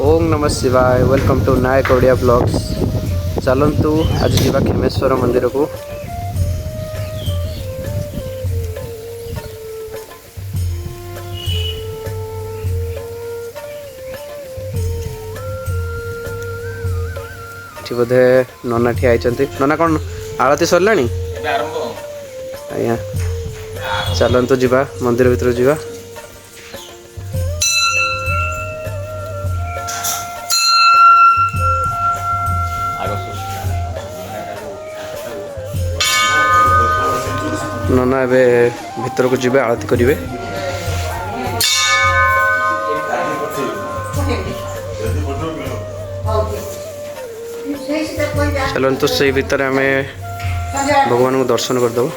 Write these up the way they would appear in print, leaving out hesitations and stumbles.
ओम नमः शिवाय। Welcome to Nayak Odia blogs. चलतु आज जीवा खेमेश्वर मंदिर को। बोधे नना ठिया नना कौन आरती सरला आज्ञा चलतु जीवा मंदिर भीतर जीवा। नना ए भीतर को जीवे आरती करेंगे। चलतु से भीतर आम भगवान को दर्शन करदेव।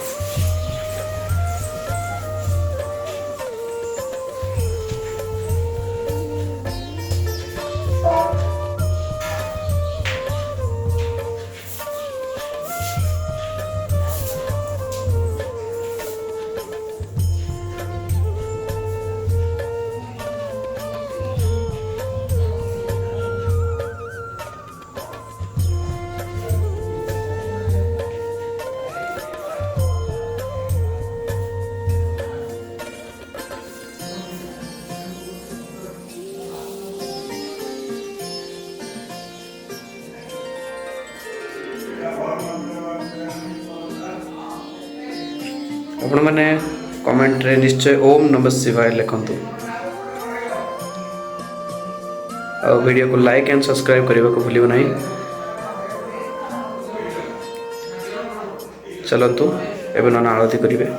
आपण मैंने कमेंट रे निश्चय ओम नमः शिवाय लिखंतु। और वीडियो को लाइक एंड सब्सक्राइब करने को भूलियो नहीं। चलतु एवं नना आरती करेंगे।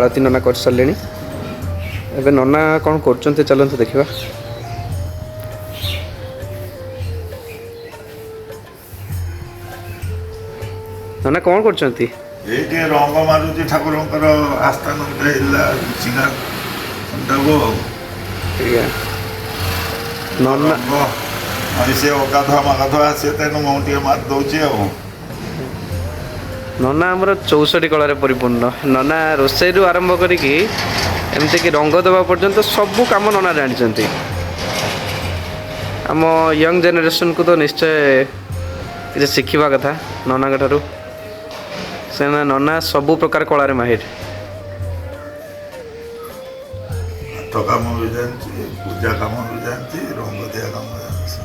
आळती नना कर सारे एबे नना कौन कर चलते देखा नना कौन कर ये रंग मारुति ठाकुर आस्थान सिंगार नना से अगाधुआ मगाधुआ से तेन मुझे मार दौचे नना आमर 64 कलार परिपूर्ण नना रोषे आरंभ करमती कि रंग देवा पर्यंत सबू कम नना जानी आम यंग जेनेरेशन को तो निश्चय किसी शिखा कथा नना ठारू से नना सबू प्रकार कलार माहिर हाथ कम भी जानती पूजा कम भी जानती रंग दिया कम जानती।